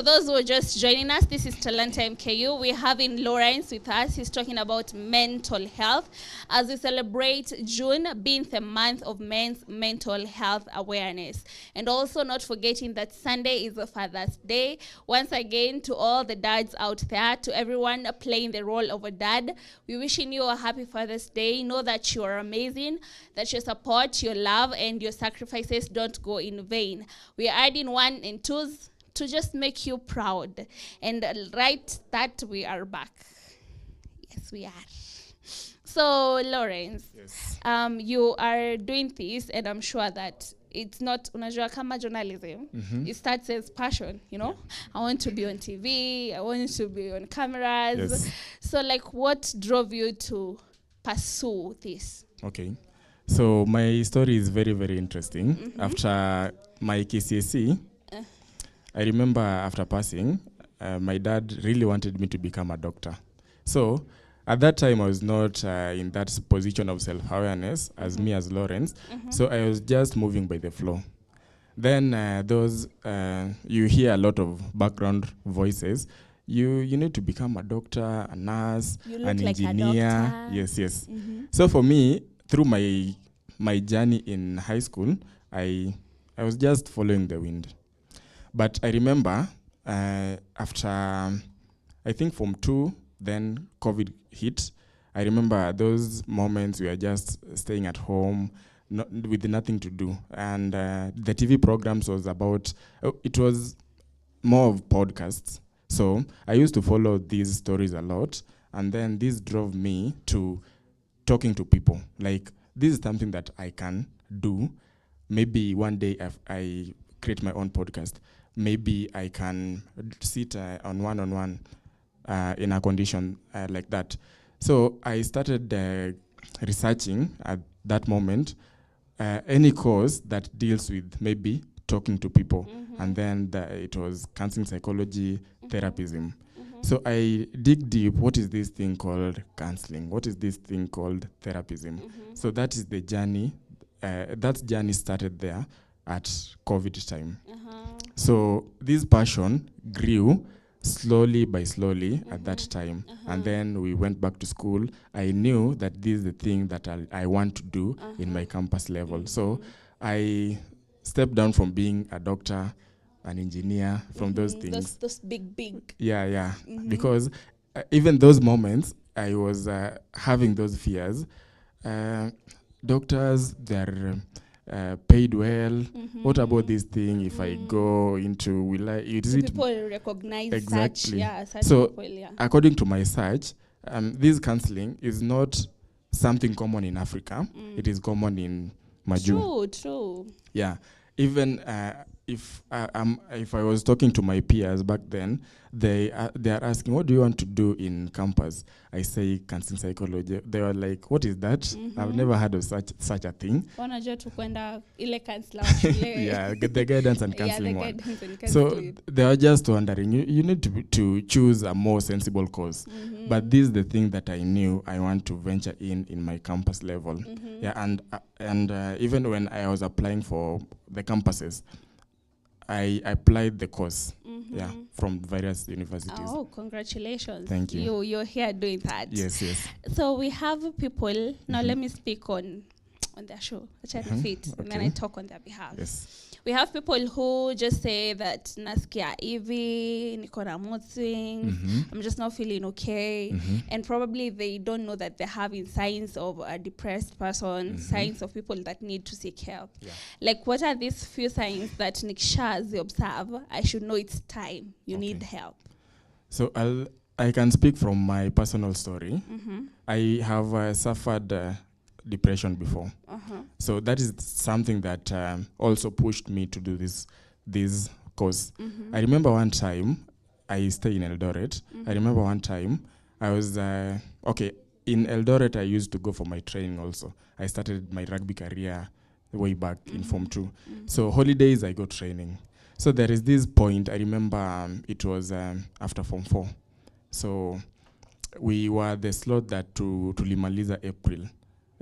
For those who are just joining us, this is Talanta MKU. We're having Lawrence with us. He's talking about mental health as we celebrate June being the month of men's mental health awareness. And also not forgetting that Sunday is a Father's Day. Once again, to all the dads out there, to everyone playing the role of a dad, we're wishing you a happy Father's Day. Know that you are amazing, that your support, your love, and your sacrifices don't go in vain. We are adding 1 and 2s to just make you proud. And right that we are back. Yes, we are. So, Lawrence, Yes. You are doing this, and I'm sure that it's not unajua kama journalism. It starts as passion, you know. I want to be on TV, I want to be on cameras. Yes. So, like, what drove you to pursue this? Okay. So my story is very, very interesting. After my KCSE, I remember after passing, my dad really wanted me to become a doctor. So at that time, I was not in that position of self-awareness as me as Lawrence. So I was just moving by the flow. Then you hear a lot of background voices. You need to become a doctor, a nurse, You look an like a engineer. doctor. Yes. So for me, through my journey in high school, I was just following the wind. But I remember after, I think Form 2, then COVID hit. I remember those moments we were just staying at home with nothing to do. And the TV programs was about, it was more of podcasts. So I used to follow these stories a lot. And then this drove me to talking to people. Like, this is something that I can do. Maybe one day if I create my own podcast, maybe I can sit on one-on-one in a condition like that. So I started researching at that moment any course that deals with maybe talking to people. And then it was counseling psychology, therapism. So I dig deep, what is this thing called counseling? What is this thing called therapism? So that is the journey. That journey started there at COVID time. So this passion grew slowly by slowly at that time. And then we went back to school. I knew that this is the thing that I want to do in my campus level. So I stepped down from being a doctor, an engineer, from those things. Those big. Yeah. Because even those moments, I was having those fears. Doctors, they're paid well. What about this thing if I go into, will I, is it People recognize exactly such so people, yeah. according to my search, this counseling is not something common in Africa. It is common in Maju. True. Yeah, even if I was talking to my peers back then, they are asking, what do you want to do in campus? I say counseling psychology. They were like, what is that? I've never heard of such a thing. Wanajua tu kwenda ile counselor. Yeah, the guidance and counseling the one. guidance and So counseling. they are just wondering, you need to choose a more sensible course. But this is the thing that I knew I want to venture in my campus level. Yeah, and even when I was applying for the campuses, I applied the course, from various universities. Oh, congratulations. Thank you. You're here doing that. Yes. So we have people, now let me speak on their show, and then I talk on their behalf. Yes. We have people who just say that nasikia hivi, niko na mood swings, I'm just not feeling okay. And probably they don't know that they're having signs of a depressed person, signs of people that need to seek help. Yeah. Like, what are these few signs that nikishazi observe, I should know it's time, you need help? So I can speak from my personal story. I have suffered depression before. So that is something that also pushed me to do this course. I remember one time, I stay in Eldoret. I remember one time, I was, in Eldoret, I used to go for my training also. I started my rugby career way back in Form 2. So holidays, I go training. So there is this point, I remember it was after Form 4. So we were the slot that to Limaliza April.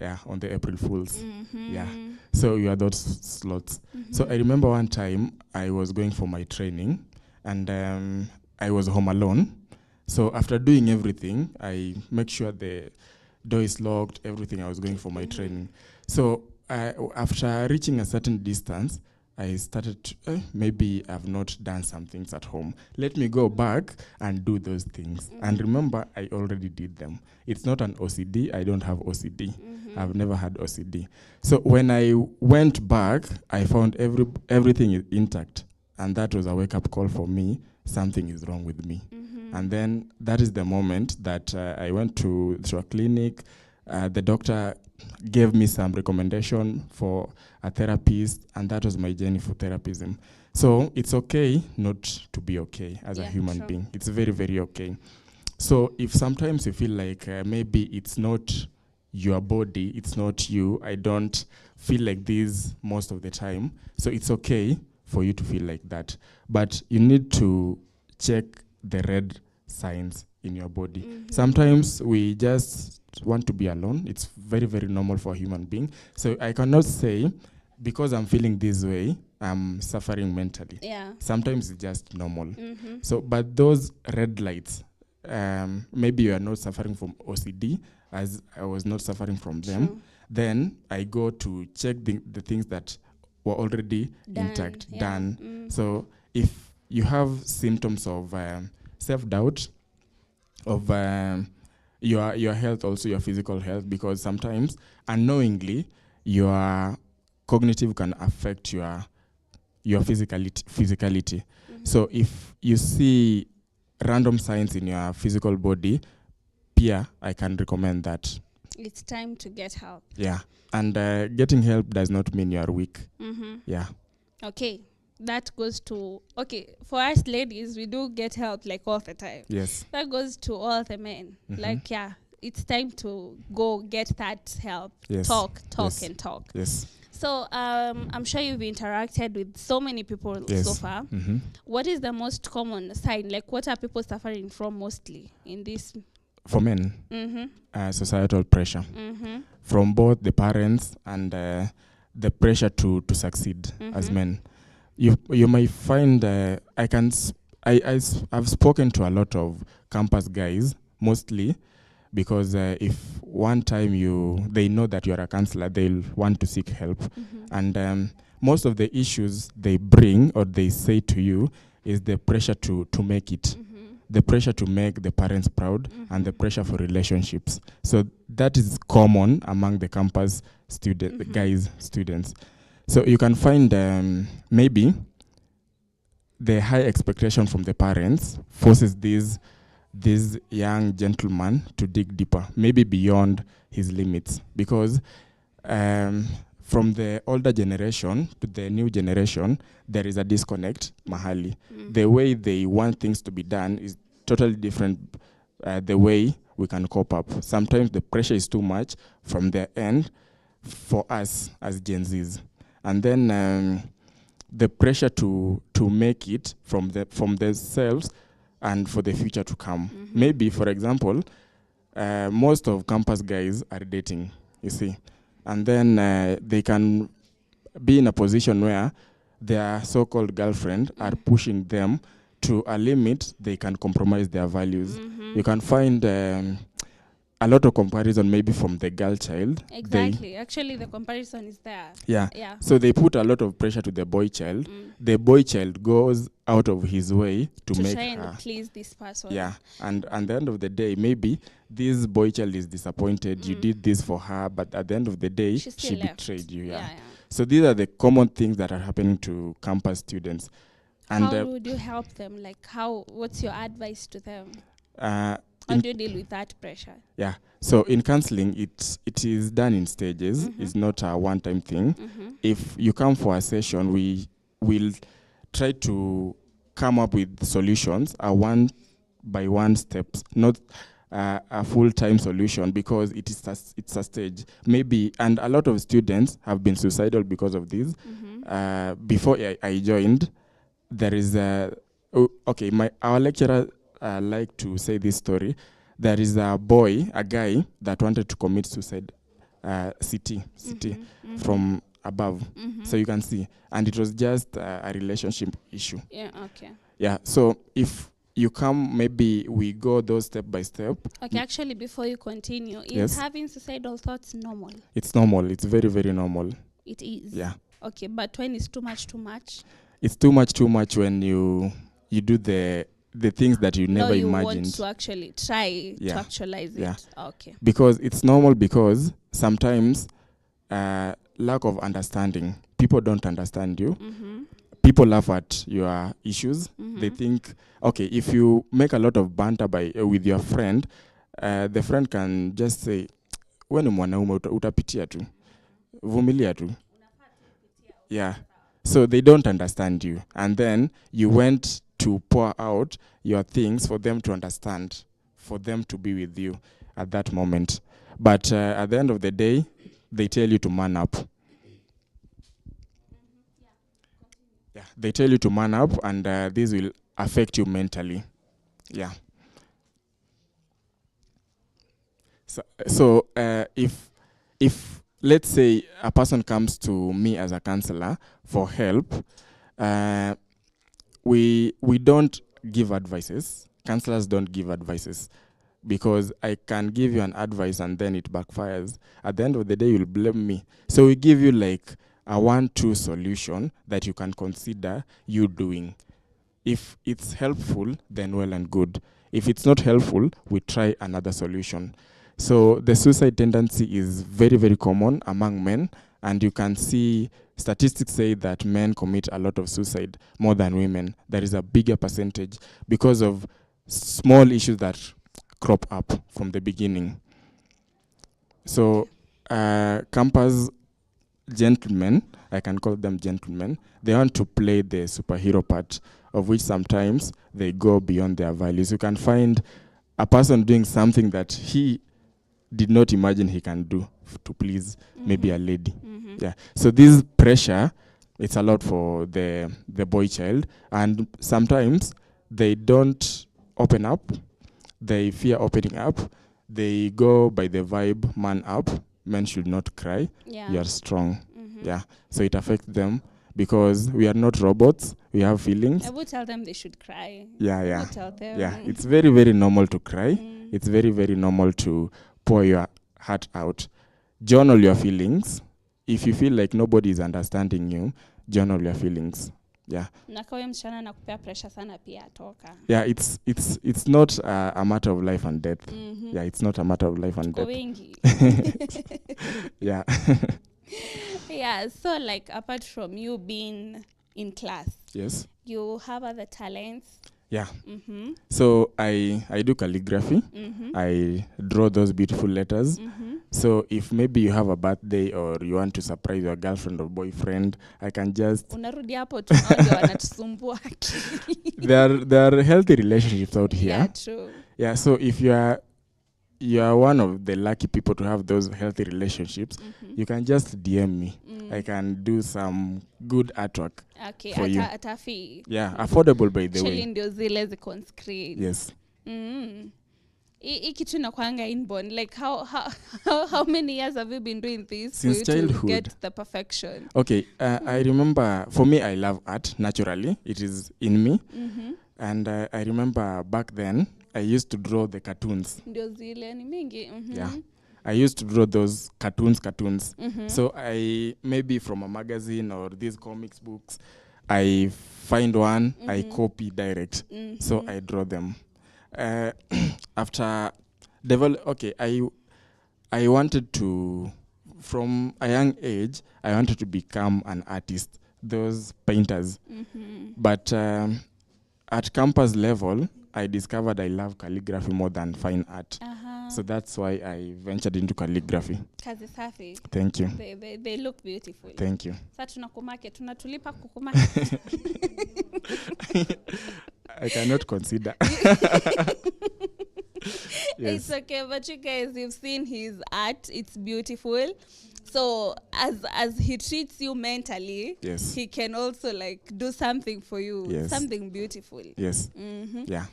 Yeah, on the April Fools. Yeah. So we had those slots. So I remember one time I was going for my training and I was home alone. So after doing everything, I make sure the door is locked, everything. I was going for my training. So after reaching a certain distance, I started to, maybe I've not done some things at home. Let me go back and do those things. And remember, I already did them. It's not an OCD. I don't have OCD. I've never had OCD. So when I went back, I found everything is intact. And that was a wake-up call for me. Something is wrong with me. And then that is the moment that I went to a clinic. The doctor gave me some recommendation for a therapist, and that was my journey for therapism. So it's okay not to be okay as a human being. It's very, very okay. So if sometimes you feel like maybe it's not your body, it's not you, I don't feel like this most of the time. So it's okay for you to feel like that. But you need to check the red signs in your body. Sometimes we just want to be alone. It's very, very normal for a human being. So I cannot say, because I'm feeling this way, I'm suffering mentally. Sometimes it's just normal. So, but those red lights, maybe you are not suffering from OCD, as I was not suffering from them. Then I go to check the things that were already intact, done. So if you have symptoms of self-doubt, of your health, also your physical health, because sometimes unknowingly your cognitive can affect your physicality. So if you see random signs in your physical body, I can recommend that it's time to get help. And getting help does not mean you are weak. Okay, that goes to, for us ladies, we do get help like all the time. That goes to all the men. Like, it's time to go get that help. Talk and talk. So I'm sure you've interacted with so many people so far. What is the most common sign? Like, what are people suffering from mostly in this? For men, societal pressure from both the parents and the pressure to succeed as men. You might find I've spoken to a lot of campus guys, mostly because if one time they know that you're a counselor, they'll want to seek help. And most of the issues they bring or they say to you is the pressure to make it. The pressure to make the parents proud and the pressure for relationships. So that is common among the campus students. So you can find maybe the high expectation from the parents forces this young gentleman to dig deeper, maybe beyond his limits, because from the older generation to the new generation, there is a disconnect, mahali. The way they want things to be done is totally different the way we can cope up. Sometimes the pressure is too much from their end for us as Gen Zs. And then the pressure to make it from themselves and for the future to come. Maybe, for example, most of campus guys are dating, you see. And then they can be in a position where their so-called girlfriend are pushing them to a limit they can compromise their values. You can find a lot of comparison maybe from the girl child. Exactly. Actually, the comparison is there. So they put a lot of pressure to the boy child. The boy child goes out of his way to make try her and please this person. And at the end of the day, maybe this boy child is disappointed. You did this for her, but at the end of the day, she betrayed you. So these are the common things that are happening to campus students. And how would you help them? Like, what's your advice to them? How do you deal with that pressure? So in counseling, it is done in stages. It's not a one-time thing. If you come for a session, we will try to come up with solutions, one by one steps, not a full-time solution, because it's a stage. Maybe, and a lot of students have been suicidal because of this. Before I joined, there is our lecturer like to say this story. There is a guy that wanted to commit suicide, CT from above. So you can see, and it was just a relationship issue. Yeah. So if you come, maybe we go those step by step. Okay, actually, before you continue, is Yes. having suicidal thoughts normal? It's normal. It's very, very normal. It is. Yeah. Okay, but when it's too much, It's too much when you do the things that you never you imagined. want to actually try to actualize Yeah. it. Okay. Because it's normal, because sometimes lack of understanding. People don't understand you. Mm-hmm. People laugh at your issues. Mm-hmm. They think, okay, if you make a lot of banter with your friend, the friend can just say, we ni mwanaume, utapitia tu, vumilia tu. Yeah. So they don't understand you. And then you went to pour out your things for them to understand, for them to be with you at that moment. But at the end of the day, they tell you to man up. Yeah, they tell you to man up, and this will affect you mentally. Yeah. So if let's say a person comes to me as a counselor for help, we don't give advices. Counselors don't give advices, because I can give you an advice and then it backfires. At the end of the day, you'll blame me. So we give you like a 1-2 solution that you can consider you doing. If it's helpful, then well and good. If it's not helpful, we try another solution. So the suicide tendency is very, very common among men, and you can see statistics say that men commit a lot of suicide more than women. There is a bigger percentage because of small issues that crop up from the beginning. So campus gentlemen, I can call them gentlemen, they want to play the superhero part, of which sometimes they go beyond their values. You can find a person doing something that he did not imagine he can do to please maybe a lady. Mm-hmm. Yeah. So this pressure, it's a lot for the boy child, and sometimes they don't open up. They fear opening up. They go by the vibe, man up. Men should not cry. Yeah. You are strong. Mm-hmm. Yeah. So it affects them, because we are not robots. We have feelings. I would tell them they should cry. Yeah, I yeah. would tell them. Yeah. It's very, very normal to cry. Mm. It's very, very normal to pour your heart out. Journal your feelings. If you feel like nobody is understanding you, journal your feelings. Yeah. Na kwa huyo msichana nakupea pressure sana pia atoka. Yeah, it's not a matter of life and death. Mm-hmm. Yeah, it's not a matter of life and Kwa death. wengi. Yeah. Yeah, so like apart from you being in class, Yes. you have other talents. Yeah. Mm-hmm. So I do calligraphy. Mm-hmm. I draw those beautiful letters. Mm-hmm. So if maybe you have a birthday or you want to surprise your girlfriend or boyfriend, I can just Unarudi hapo tunaona wanatusumbua akili. there are healthy relationships out here. Yeah, true. Yeah, so if you are one of the lucky people to have those healthy relationships, Mm-hmm. you can just DM me. Mm. I can do some good artwork. Okay, for you. atafi. Yeah, affordable by the Actually way. ndio zile ziko on screen. Yes. Mm. Hii kitu inakuanga inborn. Like how many years have you been doing this Since for you childhood. to get the perfection? Okay, I remember, for me, I love art naturally. It is in me. Mm-hmm. And I remember back then, I used to draw the cartoons. Ndio zile ni mingi. Mm-hmm. Yeah. I used to draw those cartoons. Mm-hmm. So I, maybe from a magazine or these comics books, I find one, I copy direct. Mm-hmm. So I draw them. After I wanted to, from a young age, I wanted to become an artist, those painters. Mm-hmm. But at campus level, I discovered I love calligraphy more than fine art. Uh-huh. So that's why I ventured into calligraphy. Kazi safi. Thank you. They look beautiful. Thank you. Sasa tunatulipa kukumake. I cannot consider. It's Yes. okay, but you guys, you've seen his art. It's beautiful. So as he treats you mentally, Yes. he can also like do something for you. Yes. Something beautiful. Yes. Mm-hmm. Yeah.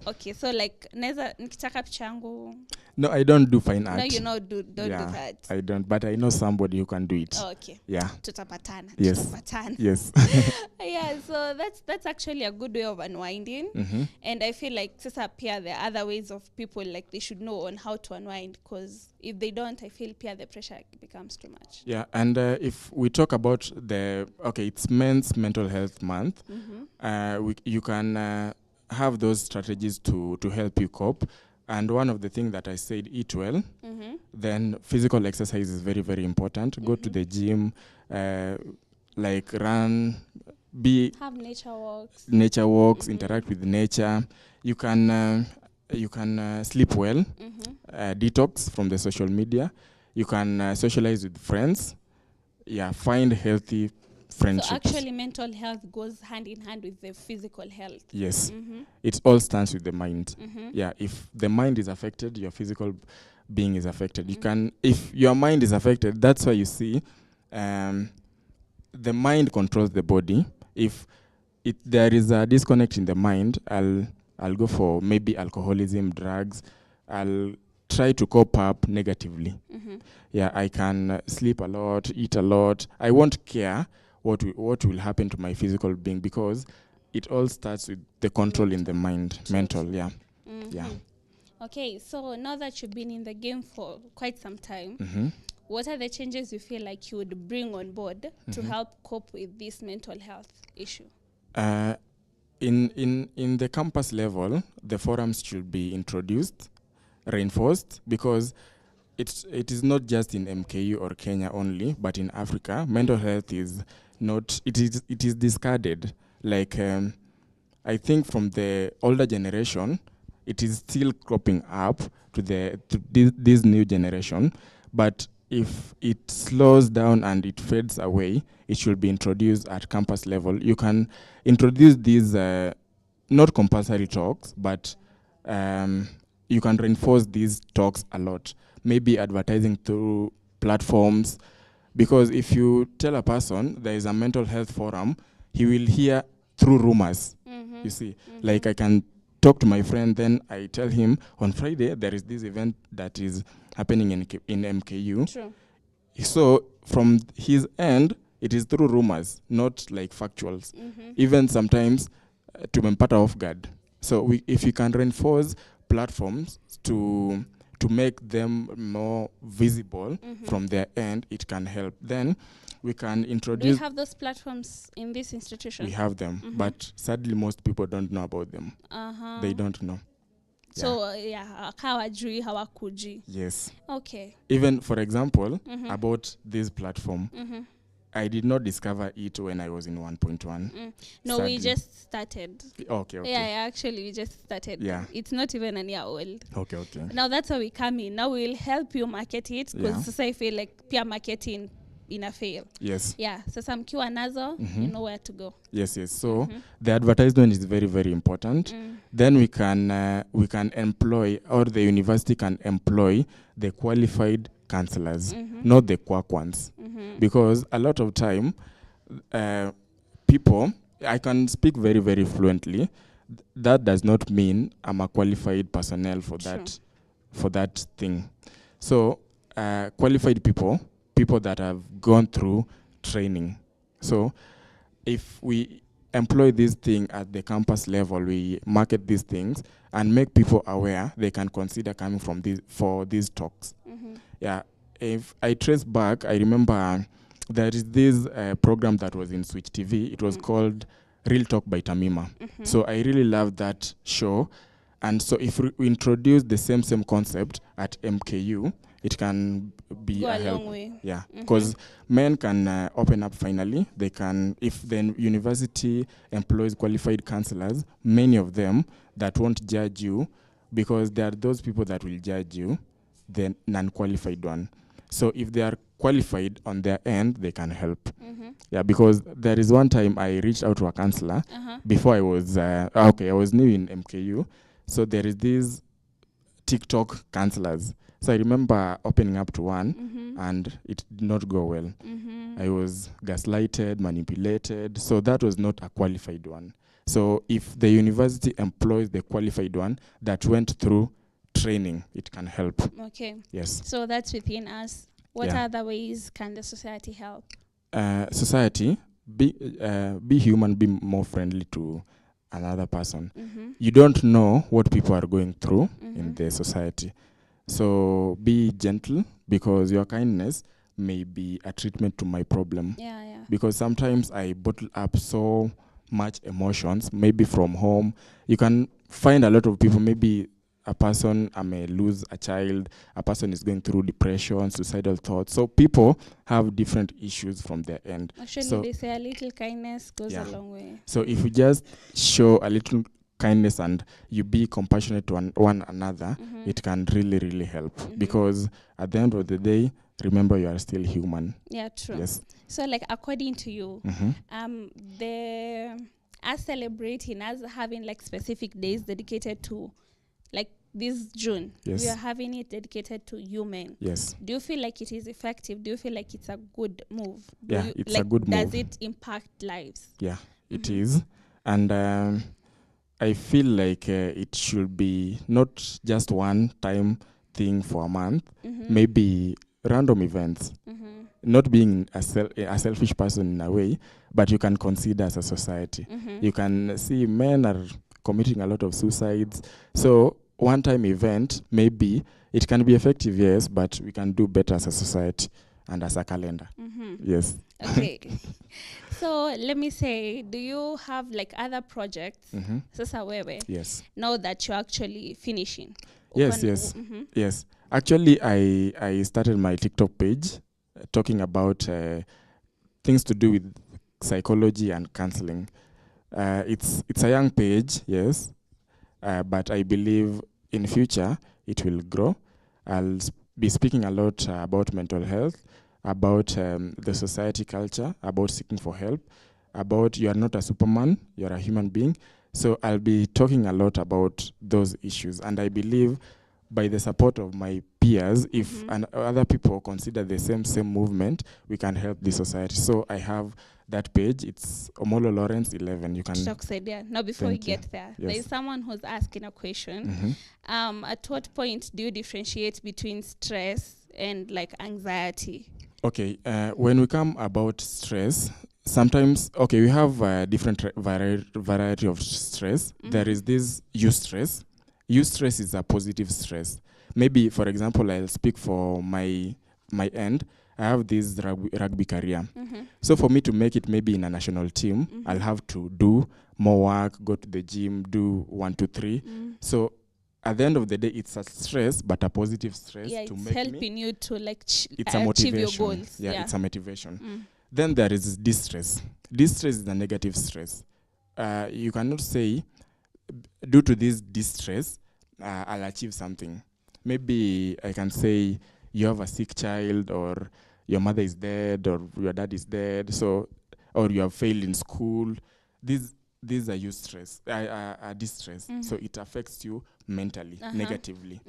Okay, so like neza nikitaka picha yangu. No, I don't do fine art. No, you know, don't do that. I don't, but I know somebody who can do it. Oh, okay. Yeah. Tutapatana. Yes. Tutapatana. Yes. Yeah, so that's actually a good way of unwinding. And I feel like sasa pia there are other ways of people like they should know on how to unwind, because if they don't, I feel pia the pressure becomes too much. Yeah, and if we talk about it's Men's Mental Health Month. You can have those strategies to help you cope. And one of the things that I said, eat well. Then physical exercise is very, very important. Go to the gym, like run, have nature walks. Interact with nature. You can sleep well, detox from the social media. You can socialize with friends. Yeah, find healthy friendships. So actually mental health goes hand in hand with the physical health. Yes. It all starts with the mind. Yeah, if the mind is affected, your physical being is affected. You can, if your mind is affected, that's why you see the mind controls the body. If there is a disconnect in the mind, I'll go for maybe alcoholism, drugs. I'll try to cope up negatively. Yeah, I can sleep a lot, eat a lot. I won't care what will happen to my physical being, because it all starts with the control in the mind, mental. Yeah. Yeah. Okay, so now that you've been in the game for quite some time, what are the changes you feel like you would bring on board to help cope with this mental health issue? In the campus level, the forums should be introduced, reinforced, because it is not just in MKU or Kenya only, but in Africa, mental health is not, it is discarded. Like I think from the older generation, it is still cropping up to this new generation, but if it slows down and it fades away, it should be introduced at campus level. You can introduce these not compulsory talks, but you can reinforce these talks a lot. Maybe advertising through platforms, because if you tell a person there is a mental health forum, he will hear through rumors. You see, like I can talk to my friend, then I tell him on Friday there is this event that is happening in MKU. True. So from his end, it is through rumors, not like factuals. Even sometimes tumempata off guard. So if you can reinforce platforms to make them more visible from their end, it can help. Then we can introduce. Do you have those platforms in this institution? We have them, but sadly most people don't know about them. They don't know. So hawajui, hawakuji. Yes. Okay. Even for example, about this platform, I did not discover it when I was in 1.1. No, sadly. we just started. Okay. Yeah, actually we just started. Yeah. It's not even an year old. Okay. Now that's how we come in. Now we'll help you market it, because I feel like peer marketing in a fail. Yes. Yeah. So some Q nazo, you know where to go. Yes. So the advertisement is very, very important. Then we can employ, or the university can employ the qualified counselors, not the quack ones. Because a lot of time, people, I can speak very, very fluently. That does not mean I'm a qualified personnel for that thing. So qualified people that have gone through training. So if we employ this thing at the campus level, we market these things and make people aware, they can consider coming for these talks. Yeah. If I trace back, I remember there is this program that was in Switch TV. It was called Real Talk by Tamima. So I really love that show. And so if we introduce the same concept at MKU, it can be Go a a help. long way. Yeah, because men can open up finally. They can, if the university employs qualified counselors, many of them that won't judge you, because there are those people that will judge you, the non-qualified one. So if they are qualified on their end, they can help. Yeah, because there is one time I reached out to a counselor before I was, I was new in MKU. So there is these TikTok counselors. So I remember opening up to one and it did not go well. I was gaslighted, manipulated. So that was not a qualified one. So if the university employs the qualified one that went through training, it can help. Okay. Yes. So that's within us. What Yeah. other ways can the society help? Society, be human, be more friendly to another person. Mm-hmm. You don't know what people are going through Mm-hmm. in the society. So be gentle, because your kindness may be a treatment to my problem. Yeah, yeah. Because sometimes I bottle up so much emotions, maybe from home. You can find a lot of people, maybe a person may lose a child, a person is going through depression, suicidal thoughts. So people have different issues from their end. Actually, So they say a little kindness goes yeah. a long way. So if you just show a little kindness and you be compassionate to one another, Mm-hmm. it can really, really help. Mhm. Because at the end of the day, remember, you are still human. Yeah, true. Yes. So, like, according to you, Mm-hmm. us celebrating, us having like specific days dedicated to, like this June, Yes. we are having it dedicated to human. Yes. Do you feel like it is effective? Do you feel like it's a good move? Yeah, it's a good Does move. it impact lives? Yeah, it Mhm. is. And I feel like it should be not just one time thing for a month, Mhm. maybe random events. Mhm. Not being a selfish person in a way, but you can consider as a society. Mhm. You can see men are committing a lot of suicides. So one time event, maybe it can be effective, yes, but we can do better as a society and as a calendar. Mhm. Yes. Okay. So let me say, do you have like other projects? Mm-hmm. Sasa wewe, Yes. now that you're actually finishing? Yes, yes. Yes. Actually, I started my TikTok page talking about things to do with psychology and counseling. It's a young page, yes, but I believe in future it will grow. I'll be speaking a lot about mental health, about the society culture, about seeking for help, about you are not a superman, you are a human being. So I'll be talking a lot about those issues, and I believe by the support of my peers, if and other people consider the same movement, we can help the society. So I have that page. It's Omolo Lawrence 11. You can. Now, before we Thank you. get there, Yes. there is someone who's asking a question. At what point do you differentiate between stress and like anxiety? Okay, when we come about stress, sometimes, okay, we have different variety of stress. There is this eustress. Eustress is a positive stress. Maybe, for example, I'll speak for my end. I have this rugby career. So for me to make it maybe in a national team, I'll have to do more work, go to the gym, do 1, 2, 3. So at the end of the day, it's a stress, but a positive stress Yeah, to it's make helping you to like it's a achieve your motivation. goals. Yeah, it's a motivation. Mm. Then there is distress. Distress is a negative stress. You cannot say, due to this distress, I'll achieve something. Maybe I can say you have a sick child, or your mother is dead, or your dad is dead, so, or you have failed in school. These are distress. So it affects you mentally, negatively.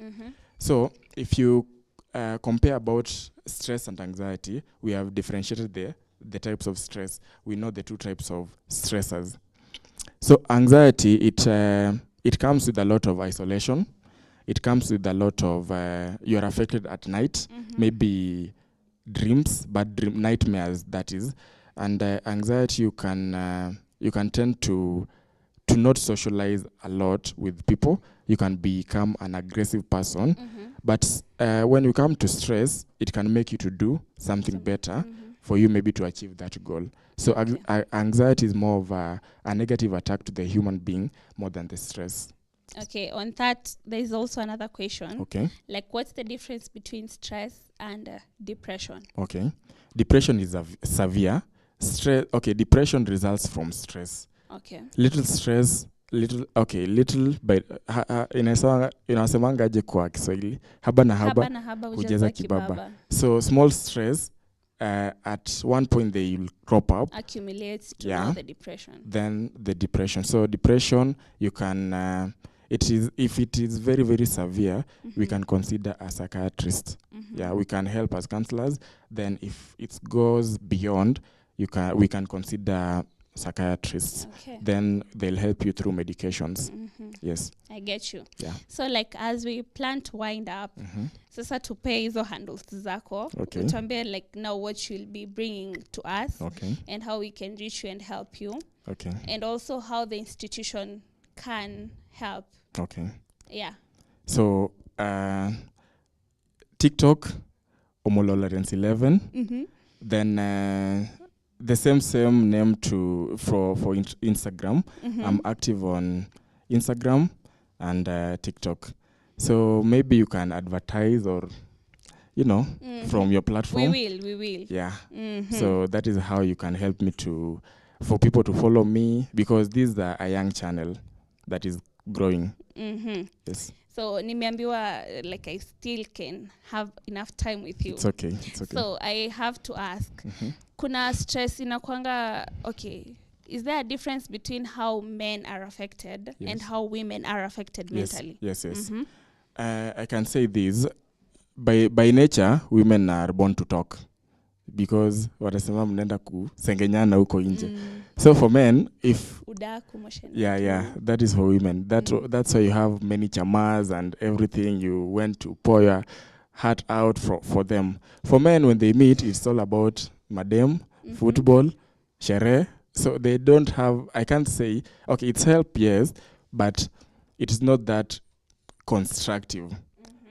So if you compare about stress and anxiety, we have differentiated the types of stress. We know the two types of stressors. So anxiety, it comes with a lot of isolation. It comes with a lot of you are affected at night, maybe dreams, nightmares, that is. And anxiety, you can tend to not socialize a lot with people. You can become an aggressive person. But when you come to stress, it can make you to do something better for you, maybe to achieve that goal. So anxiety is more of a negative attack to the human being more than the stress. Okay, on that, there is also another question. Okay. Like, what's the difference between stress and depression? Okay. Depression is severe. Depression results from stress. Okay. Little stress, but inasemangaje kwa Kiswahili, haba na haba hujaza kibaba. So small stress, at one point they will crop up, accumulates to now the depression. Then the depression. So depression, you can if it is very, very severe, we can consider a psychiatrist. Yeah, we can help as counselors. Then if it goes beyond, we can consider psychiatrists. Okay. Then they'll help you through medications. Yes. I get you. Yeah. So like as we plan to wind up, sasa tupe hizo handles zako. Okay. Utuambie like now what you'll be bringing to us. Okay. And how we can reach you and help you. Okay. And also how the institution can help. Okay. Yeah. So TikTok, Omololorence11. Then the same name for Instagram. I'm active on Instagram and TikTok. So maybe you can advertise or, from your platform. We will. Yeah. So that is how you can help me for people to follow me, because this is a young channel that is growing. Yes. So nimeambiwa like I still can have enough time with you. It's okay. So I have to ask, kuna stress inakwanga, okay, is there a difference between how men are affected and how women are affected mentally? Yes. I can say this. By nature, women are born to talk, because watasema mnaenda kusengenyana huko nje. So for men, if that is for women. That's why you have many chamas and everything. You went to pour your heart out for them. For men, when they meet, it's all about madam, football, sherehe. So they don't have, I can't say, okay, it's help, yes, but it's not that constructive.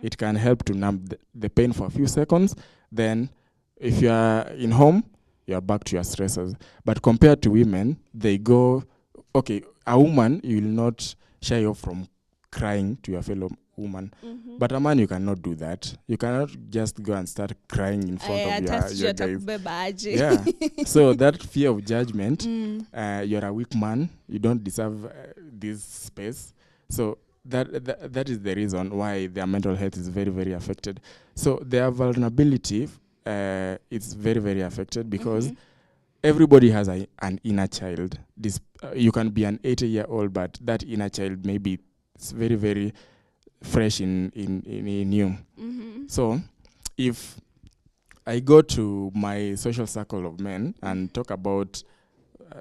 It can help to numb the pain for a few seconds. Then if you are in home, you are back to your stressors. But compared to women, they go, okay, a woman, you will not shy off from crying to your fellow woman. But a man, you cannot do that. You cannot just go and start crying in front of your guys. Yeah. So that fear of judgment, you're a weak man, you don't deserve this space. So that is the reason why their mental health is very, very affected. So their vulnerability, it's very, very affected, because everybody has an inner child. You can be an 80-year-old, but that inner child maybe it's very, very fresh in you. So if I go to my social circle of men and talk about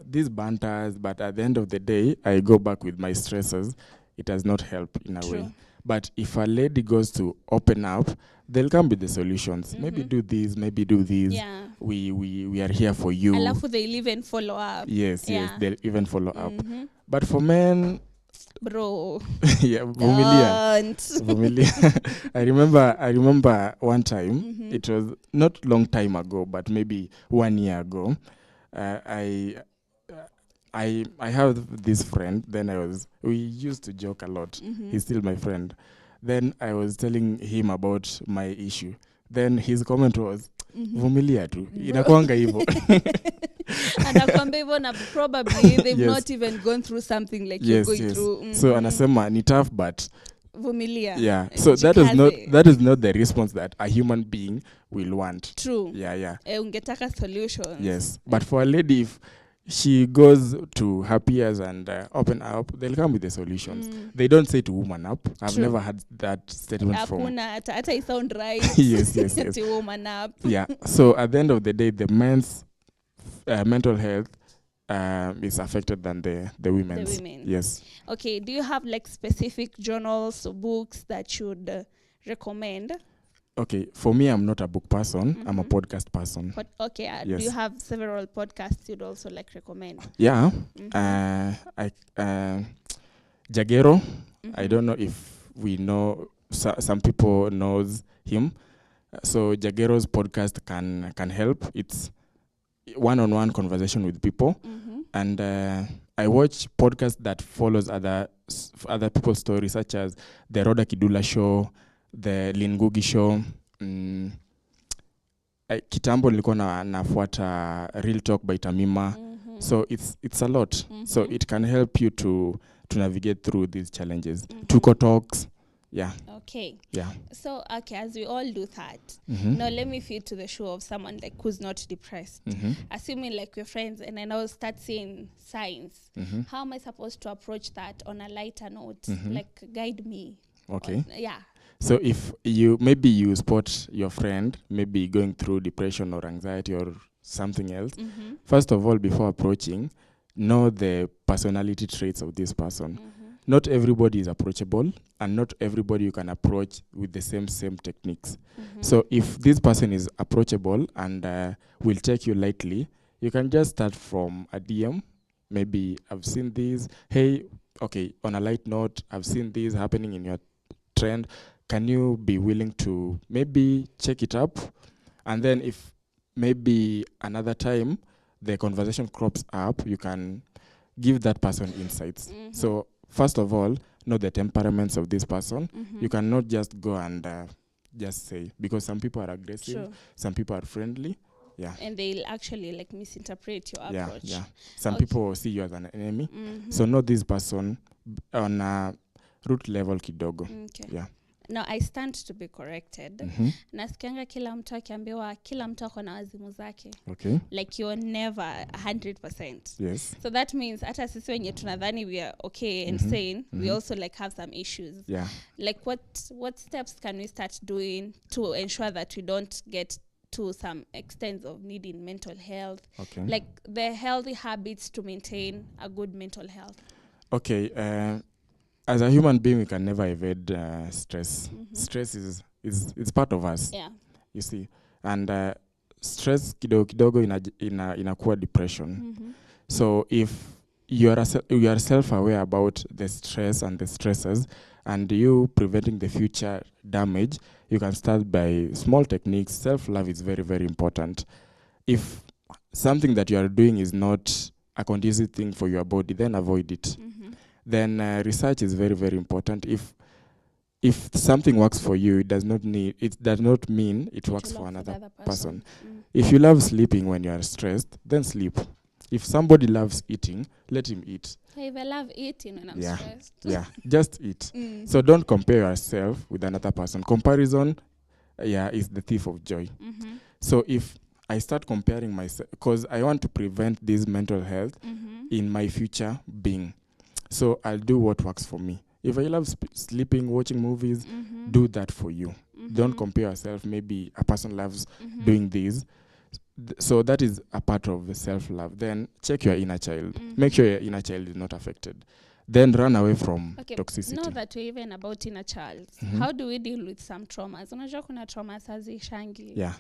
these banters, but at the end of the day, I go back with my stressors, it does not help in a way. But if a lady goes to open up, they'll come with the solutions. Maybe do this, maybe do this. Yeah. We are here for you. Alafu they'll even follow up. Yes, they'll even follow up. But for men, bro, vumilia. I remember one time, it was not long time ago, but maybe 1 year ago. I have this friend. Then we used to joke a lot. He's still my friend. Then I was telling him about my issue. Then his comment was, vumilia tu, inakuanga hivyo. Anakuambia hivyo na probably they've not even gone through something like you're going through. So anasema ni tough, but vumilia. Yeah. So that is not the response that a human being will want. True. Yeah. Ungetaka solutions. Yes. But for a lady, if she goes to her peers and open up, they'll come with the solutions. They don't say to woman up. I've never had that statement from. Hata it sound right. Yes. To woman up. Yeah. So at the end of the day, the men's mental health is affected than the women's. Yes. Okay. Do you have like specific journals or books that you would recommend? Okay, for me, I'm not a book person. I'm a podcast person. Yes. Do you have several podcasts you'd also like recommend? Yeah. Jagero. I don't know if we know, some people knows him. So Jagero's podcast can help. It's one-on-one conversation with people. And I watch podcasts that follows other people's stories, such as the Roda Kidula Show, the Lingugi Show. Kitambo nilikuwa nafuata Real Talk by Tamima. So it's a lot. So it can help you to navigate through these challenges. Tuko Talks. Yeah. Okay. Yeah. So, okay, as we all do that, now let me fit to the shoe of someone like who's not depressed. Assuming like we're friends and I now start seeing signs. How am I supposed to approach that on a lighter note? Like guide me. Okay. Yeah. So if you spot your friend maybe going through depression or anxiety or something else, first of all, before approaching, know the personality traits of this person. Not everybody is approachable, and not everybody you can approach with the same techniques. So if this person is approachable and will take you lightly, you can just start from a DM. Maybe I've seen this. Hey, okay, on a light note, I've seen this happening in your trend. Can you be willing to maybe check it up? And then if maybe another time the conversation crops up, you can give that person insights. So first of all, know the temperaments of this person. You cannot just go and just say, because some people are aggressive, some people are friendly. Yeah. And they'll actually like misinterpret your approach. Yeah. Some people see you as an enemy. So know this person on a root level kidogo. Okay. Yeah. Now I stand to be corrected. Nasikianga kila mtu akiambiwa kila mtu ako na wazimu zake. Okay. Like you're never 100%. Yes. So that means hata sisi wenye tunadhani we are okay and sane, we also like have some issues. Yeah. Like what steps can we start doing to ensure that we don't get to some extent of needing mental health? Okay. Like the healthy habits to maintain a good mental health. Okay. As a human being, we can never evade stress. Stress is part of us. Yeah. You see, and stress kidogo inakuwa depression. So if you are self-aware about the stress and the stresses, and you preventing the future damage, you can start by small techniques. Self-love is very, very important. If something that you are doing is not a conducive thing for your body, then avoid it. Then research is very, very important. If something works for you, it does not mean it works for another person. If you love sleeping when you are stressed, then sleep. If somebody loves eating, let him eat. Hey, I love eating when I'm stressed. Yeah, just eat. So don't compare yourself with another person. Comparison, is the thief of joy. So if I start comparing myself, because I want to prevent this mental health in my future being. So I'll do what works for me. If I love sleeping, watching movies, do that for you. Don't compare yourself. Maybe a person loves doing this. So that is a part of the self-love. Then check your inner child. Make sure your inner child is not affected. Then run away from toxicity. Know that we're even about inner child. How do we deal with some traumas? Unajua kuna traumas hazishangi. Yeah.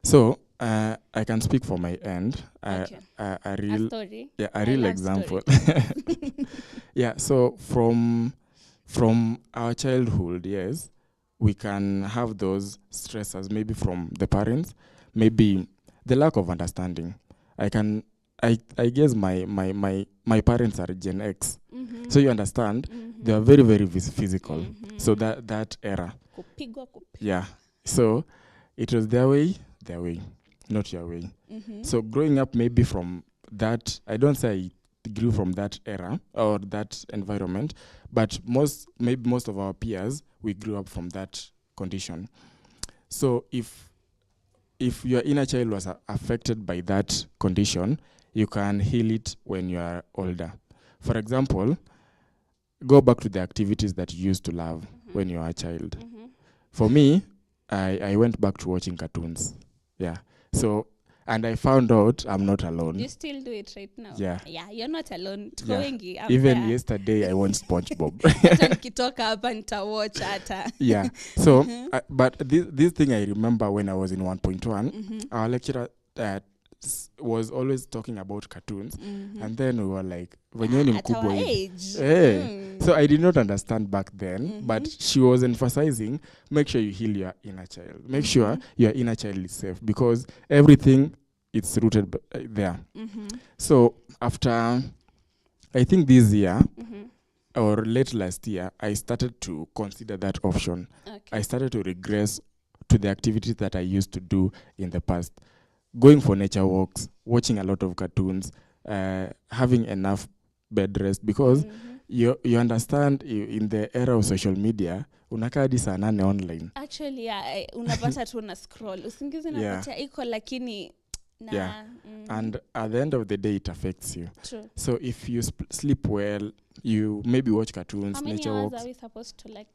So I can speak for my end. A story. Yeah, a real example. Yeah. So from our childhood, yes, we can have those stressors. Maybe from the parents, maybe the lack of understanding. I guess my parents are Gen X. So you understand, they are very, very physical. So that era. Yeah. So it was their way, not your way. So growing up maybe from that, I don't say I grew from that era or that environment, but most of our peers, we grew up from that condition. So if your inner child was affected by that condition, you can heal it when you are older. For example, go back to the activities that you used to love when you were a child. For me, I went back to watching cartoons. Yeah. So, and I found out I'm not alone. You still do it right now? Yeah. Yeah, you're not alone. Yeah. Even yesterday, I watched SpongeBob. Yeah. So, but this thing I remember when I was in 1.1, our lecturer was always talking about cartoons, and then we were like, at our age. So I did not understand back then, but she was emphasizing, make sure you heal your inner child. Make sure your inner child is safe, because everything is rooted there. So after, I think this year, or late last year, I started to consider that option. I started to regress to the activities that I used to do in the past. Going for nature walks, watching a lot of cartoons, having enough bed rest, because you understand, in the era of social media, unakaa hadi saa 8 online. Actually, yeah, unapata tu na scroll. Usingizi unapatia iko lakini and at the end of the day, it affects you. True. So if you sleep well, you maybe watch cartoons, how many nature hours walks. are we supposed to like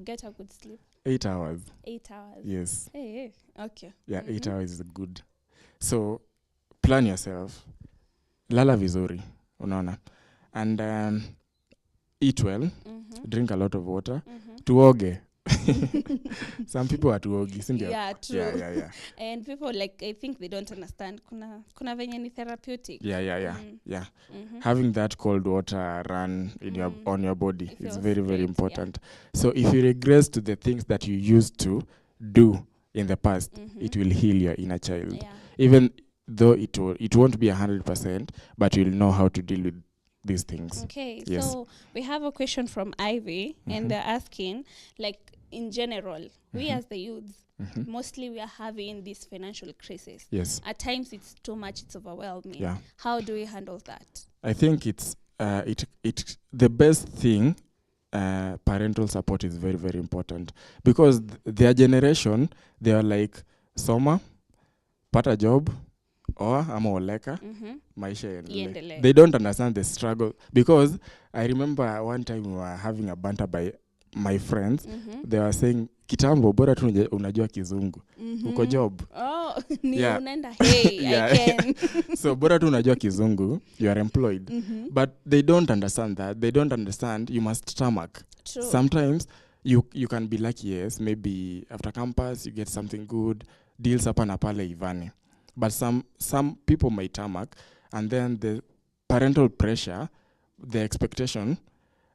get a good sleep? 8 hours. 8 hours. Yes. Hey. Okay. Yeah, 8 hours is good. So plan yourself. lala vizuri, unaona, and eat well, drink a lot of water, tuoge. Some people are tuogi, sindio? Yeah, true. Yeah. And people, like, I think they don't understand. Kuna venye ni therapeutic. Yeah. Having that cold water run in on your body It is feels very, very great, important. So if you regress to the things that you used to do in the past, it will heal your inner child. Yeah. Even though it won't be 100%, but you'll know how to deal with these things. Okay, Yes. so we have a question from Ivy, and they're asking, like, in general, we as the youths, mostly we are having this financial crisis. Yes. At times it's too much, it's overwhelming. Yeah. How do we handle that? I think it's the best thing. Parental support is very, very important, because their generation, they are like, soma, pata job, or ama oleka, maisha yaendelee. They don't understand the struggle, because I remember one time we were having a banter by my friends. They were saying, kitambo bora tu unajua kizungu, uko job. Oh, ni unaenda, hey, I can. So bora tu unajua kizungu, you are employed. But they don't understand that. They don't understand you must tarmac. True. Sometimes you can be lucky, yes, maybe after campus you get something good, deals hapa na pale ivane. But some people may tarmac, and then the parental pressure, the expectation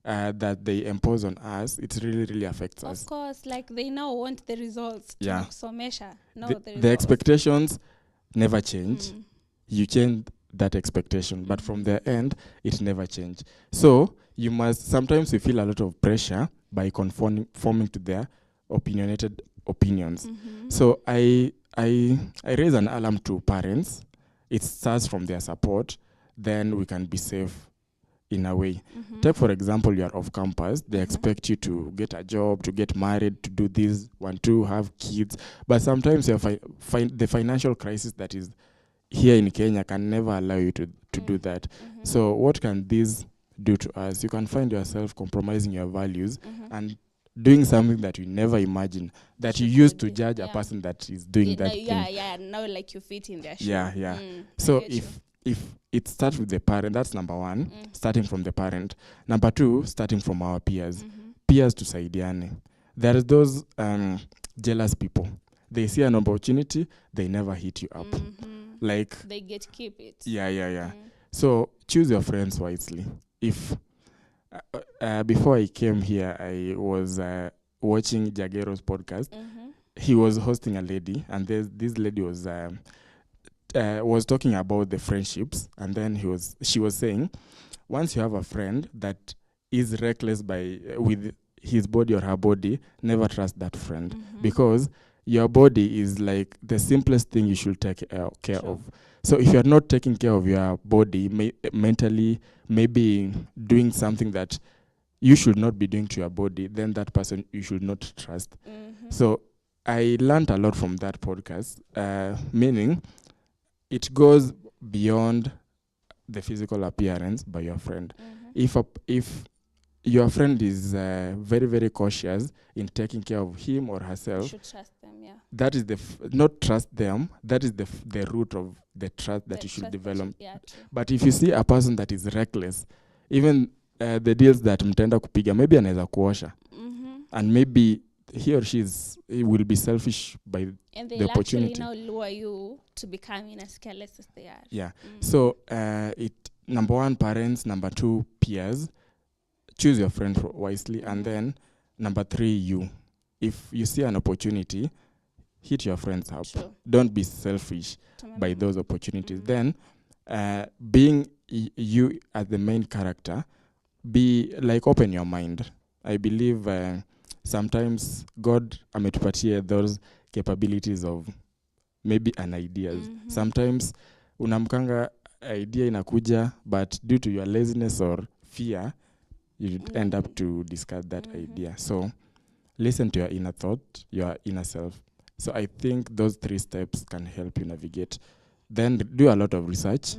that they impose on us, it really, really affects us. Of course, like, they now want the results. Yeah. The expectations never change. You change that expectation, but from their end, it never change. So you must, sometimes we feel a lot of pressure by conforming to their opinionated opinions. So I raise an alarm to parents. It starts from their support, then we can be safe in a way. Take, for example, you are off campus, they expect you to get a job, to get married, to do this, want to have kids. But sometimes the financial crisis that is here in Kenya can never allow you to do that. So what can this do to us? You can find yourself compromising your values and doing something that you never imagined, that you used to judge a person that is doing that thing. Yeah, now like you fit in their shoe. Yeah. So if it starts with the parent, that's number one, starting from the parent. Number two, starting from our peers. Peers to saidiane. There is those jealous people. They see an opportunity, they never hit you up. Like, they get to keep it. Yeah. So choose your friends wisely. If before I came here, I was watching Jagero's podcast. He was hosting a lady, and this lady was talking about the friendships, and then she was saying, once you have a friend that is reckless with his body or her body, never trust that friend, because your body is like the simplest thing you should take care of. So if you're not taking care of your body mentally, maybe doing something that you should not be doing to your body, then that person you should not trust. So I learned a lot from that podcast, meaning it goes beyond the physical appearance by your friend. If your friend is very, very cautious in taking care of him or herself, you should trust them, yeah. That is not trust them, that is the root of the trust that you should develop. But if you see a person that is reckless, even the deals that mtenda kupiga, maybe anaweza kuosha, and maybe he or she will be selfish by the opportunity. And they'll actually now lure you to becoming as careless as they are. Yeah. So number one, parents. Number two, peers. Choose your friend wisely. And then number three, you. If you see an opportunity, hit your friends up. Sure. Don't be selfish by those opportunities. Then being you as the main character, be like, open your mind. I believe sometimes God ametupatia those capabilities of maybe an ideas. Sometimes unamkanga idea inakuja, but due to your laziness or fear, you end up to discard that idea. So listen to your inner thought, your inner self. So I think those 3 steps can help you navigate. Then do a lot of research.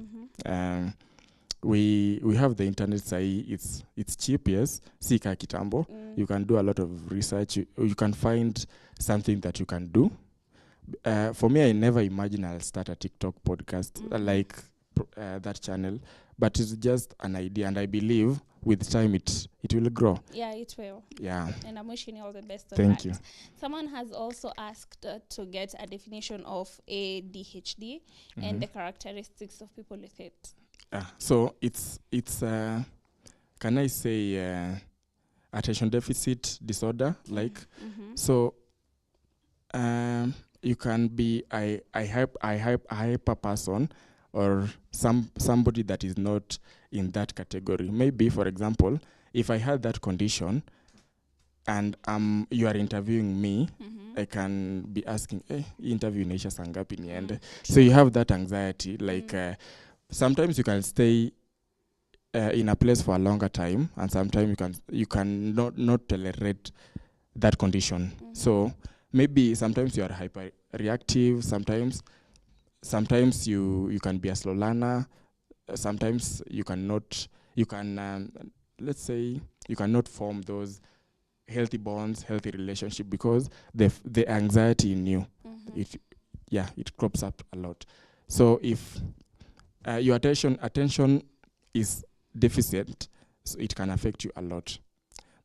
We have the internet, it's cheap, yes. Sika kitambo. You can do a lot of research. You can find something that you can do. For me, I never imagined I'll start a TikTok podcast. Like, that channel, but it's just an idea, and I believe with time it will grow. Yeah, it will. Yeah. And I'm wishing you all the best on Thank that. you. Someone has also asked to get a definition of ADHD and the characteristics of people with it. So it's can I say attention deficit disorder, like so you can be a hyper person, or somebody that is not in that category. Maybe, for example, if I had that condition and you are interviewing me, I can be asking, interview inaisha saa ngapi niende? So you have that anxiety, like sometimes you can stay in a place for a longer time, and sometimes you can not tolerate that condition. So maybe sometimes you are hyper reactive, sometimes you can be a slow learner, sometimes you can let's say you cannot form those healthy bonds, healthy relationship, because the anxiety in you, it crops up a lot. So if your attention is deficient, so it can affect you a lot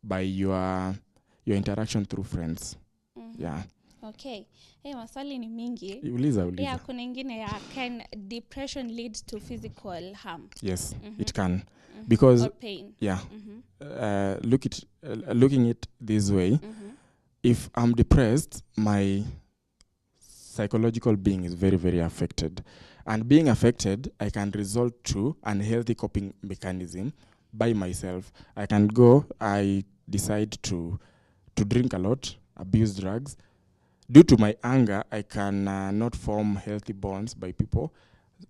by your interaction through friends. Yeah. Okay. Hey, maswali ni mingi. Uliza. Yeah, kuna ingine ya, can depression lead to physical harm? Yes, it can. Because or pain. Yeah. Looking it this way, if I'm depressed, my psychological being is very, very affected. And being affected, I can resort to unhealthy coping mechanism by myself. I decide to drink a lot, abuse drugs. Due to my anger, I can not form healthy bonds by people.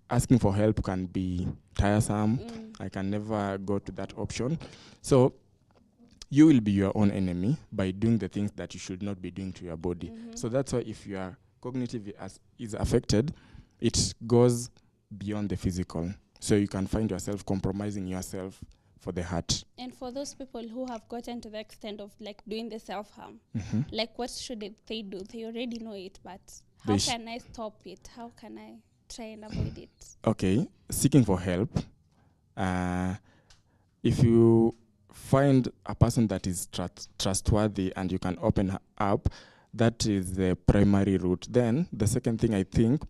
Asking for help can be tiresome. I can never go to that option. So you will be your own enemy by doing the things that you should not be doing to your body. So that's why if your cognitive is affected, it goes beyond the physical. So you can find yourself compromising yourself for the heart. And for those people who have gotten to the extent of like doing the self-harm, like what should they do? They already know it, but how can I stop it? How can I try and avoid it? Okay, seeking for help. If you find a person that is trustworthy and you can open up, that is the primary route. Then the second thing, I think,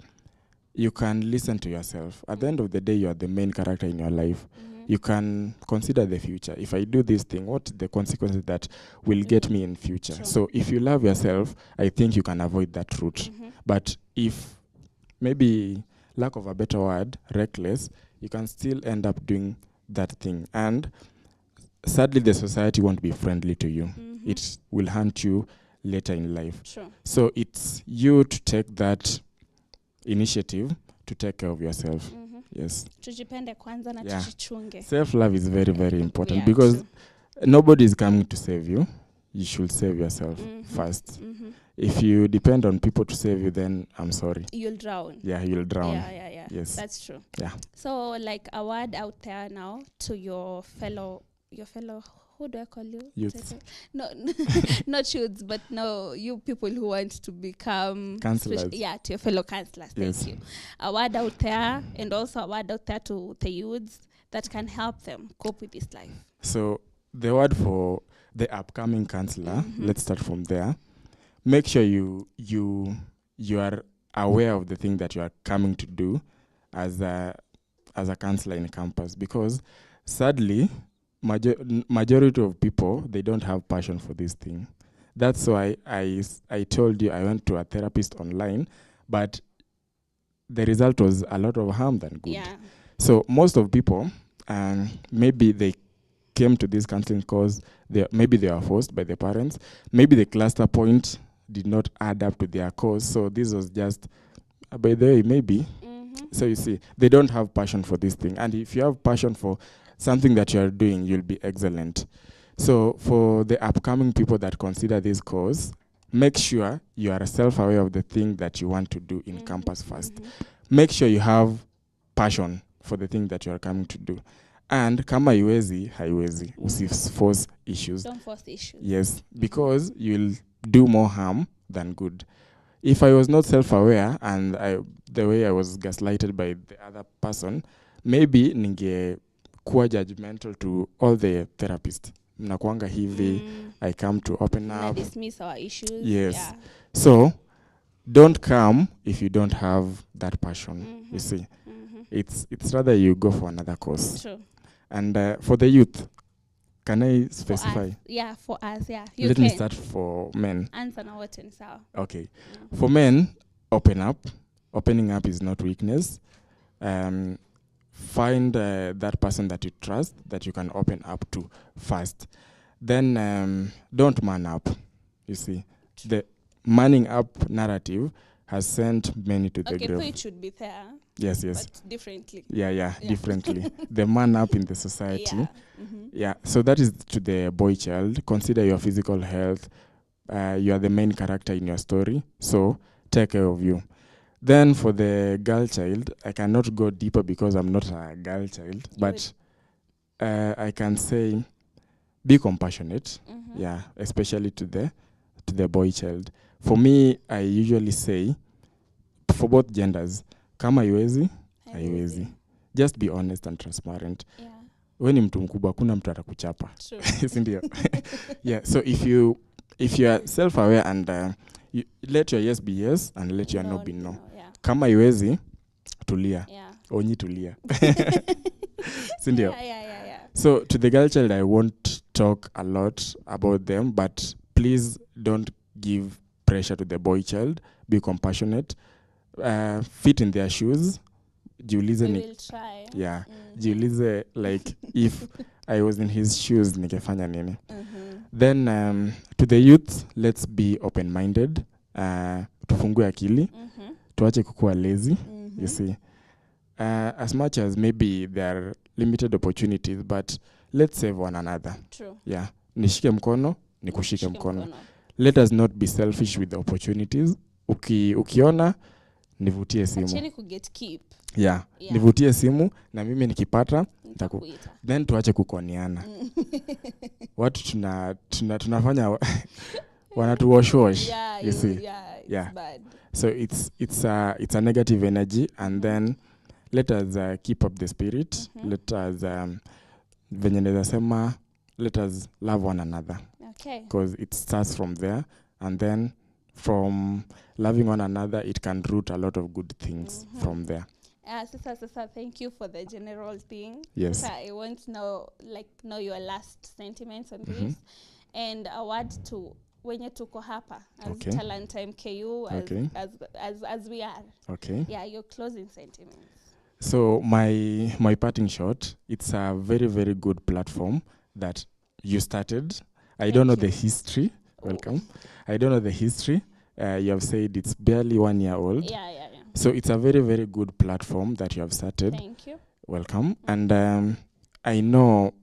you can listen to yourself. At the end of the day, you are the main character in your life. You can consider the future. If I do this thing, what the consequences that will get me in future? Sure. So if you love yourself, I think you can avoid that route. But if maybe, lack of a better word, reckless, you can still end up doing that thing. And sadly, the society won't be friendly to you. It will haunt you later in life. Sure. So it's you to take that initiative to take care of yourself. Yes. Tujipende kwanza na tujichunge. Self-love is very, very important, because nobody is coming to save you. You should save yourself first. If you depend on people to save you, then I'm sorry. You'll drown. Yeah, you'll drown. Yeah. Yes. That's true. Yeah. So like a word out there now to your fellow, who do I call you? Youths. No, not youths, but no, you people who want to become counselors. To your fellow counselors. Thank you. A word out there, and also a word out there to the youths that can help them cope with this life. So the word for the upcoming counselor, let's start from there. Make sure you are aware of the thing that you are coming to do as a counselor in campus, because sadly, majority of people, they don't have passion for this thing. That's why I told you I went to a therapist online, but the result was a lot of harm than good. Yeah. So most of people, maybe they came to this counseling because maybe they were forced by the parents. Maybe the cluster point did not add up to their cause. So this was just, by the way, maybe. So you see, they don't have passion for this thing. And if you have passion for something that you are doing, you'll be excellent. So for the upcoming people that consider this course, make sure you are self-aware of the thing that you want to do in campus first. Make sure you have passion for the thing that you are coming to do. And kama haiwezi, usiforce issues. Don't force issues. Yes, because you'll do more harm than good. If I was not self-aware and the way I was gaslighted by the other person, maybe ningekuwa judgmental to all the therapists. Mnakuanga hivi, I come to open Na up. dismiss our issues. Yes. Yeah. So don't come if you don't have that passion. You see, it's rather you go for another course. True. And for the youth, can I For specify? us. Yeah, for us, yeah. You Let can. me start for men. Answer na wote ni sawa. Okay. For men, open up. Opening up is not weakness. Find that person that you trust, that you can open up to first. Then don't man up. You see, the manning up narrative has sent many to the Okay, so grave. it should be there, Yes. but differently. Yeah, differently. The man up in the society. Yeah. Yeah, so that is to the boy child. Consider your physical health. You are the main character in your story, so take care of you. Then for the girl child, I cannot go deeper because I'm not a girl child, but I can say be compassionate. Yeah, especially to the boy child. For me, I usually say, for both genders, kama haiwezi, haiwezi. Just be honest and transparent. Yeah. When ni mtu mkubwa kuna mtu atakuchapa. True. Sindio? Yeah, so if you are self-aware and you let your yes be yes and let your no be no. Yeah. Kama haiwezi, tulia. Yeah. Onyi tulia. Sindio? Yeah. So to the girl child, I won't talk a lot about them, but please don't give pressure to the boy child. Be compassionate. Fit in their shoes. Jiulize We will try. Yeah. Jiulize, like, if I was in his shoes, ningefanya nini? Then to the youth, let's be open-minded. Tufungue akili. Tuache kukua lazy. You see. As much as maybe there are limited opportunities, but let's save one another. True. Yeah. Nishike mkono, nikushike mkono. Let us not be selfish with the opportunities. Ukiona, nivutie simu. Acheni kugatekeep. Yeah. Nivutie simu na mimi nikipata Nitakuita. Then tuache kukoniana. Watu tunafanya wanatuwash. Yeah, you see. it's bad. So it's a negative energy, and then let us keep up the spirit. Let us venye naweza sema, let us love one another. Okay. Because it starts from there, and then from loving one another, it can root a lot of good things from there. Sasa, thank you for the general thing. Yes. Sasa, I want to know your last sentiments on this, and a word to wenye tuko hapa as Talanta MKU, as we are. Okay. Yeah, your closing sentiments. So my parting shot, it's a very, very good platform that you started. I don't know the history. Welcome. I don't know the history. You have said it's barely 1 year old. Yeah. So it's a very, very good platform that you have started. Thank you. Welcome. And I know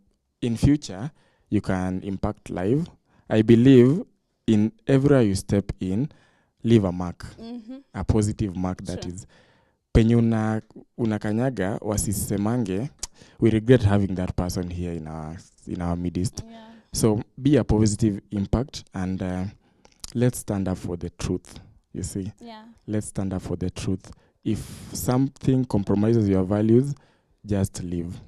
in future you can impact life. I believe in everywhere you step in, leave a mark, a positive mark that is. Penye unakanyaga wasisemange, we regret having that person here in our midst. Yeah. So be a positive impact, and let's stand up for the truth. You see, let's stand up for the truth. If something compromises your values, just leave.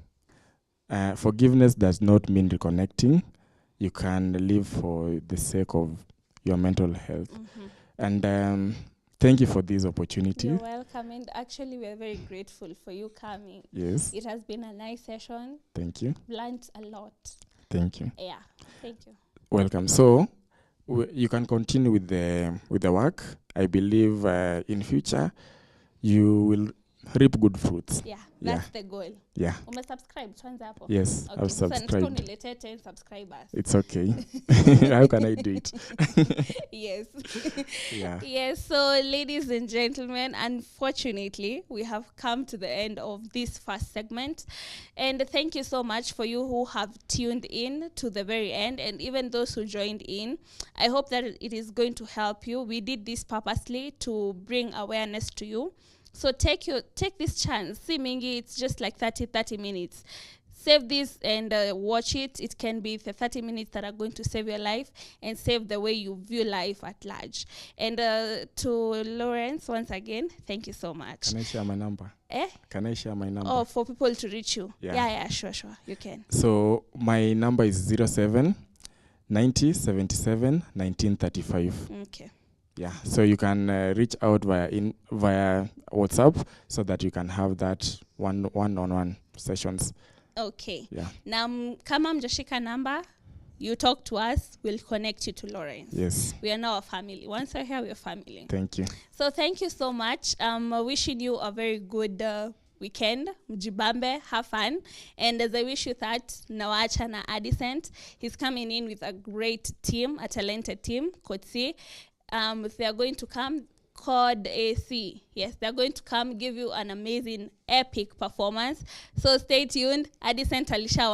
Forgiveness does not mean reconnecting. You can live for the sake of your mental health. And thank you for this opportunity. You're welcome. And actually, we are very grateful for you coming. Yes. It has been a nice session. Thank you. Learned a lot. Thank you. Yeah. Thank you. Welcome. So you can continue with the work. I believe in future you will reap good fruits. Yeah, that's the goal. Yeah. Umesubscribe tuanze hapo. Yes, okay. I've subscribed. Uniletee 10 subscribers. It's okay. How can I do it? Yes. Yeah. Yes, so ladies and gentlemen, unfortunately, we have come to the end of this first segment. And thank you so much for you who have tuned in to the very end, and even those who joined in. I hope that it is going to help you. We did this purposely to bring awareness to you. So take this chance. See, Mingi, it's just like 30 minutes. save this and watch it. It can be the 30 minutes that are going to save your life and save the way you view life at large. And to Lawrence, once again, thank you so much. Can I share my number? Can I share my number? Oh, for people to reach you. Yeah. Yeah, sure, you can. So my number is 07 90 77 1935. Okay. Yeah, so you can reach out via WhatsApp so that you can have that one-on-one sessions. Okay. Yeah. Now, kama mjashika number, you talk to us, we'll connect you to Lawrence. Yes. We are now a family. Once you're here, we're family. Thank you. So thank you so much. Wishing you a very good weekend. Mjibambe, have fun. And as I wish you that, Nawacha na Addisent, he's coming in with a great team, a talented team, Kotsi. They are going to come, called AC. Yes, they're going to come give you an amazing, epic performance. So stay tuned. Addisent Alishawa.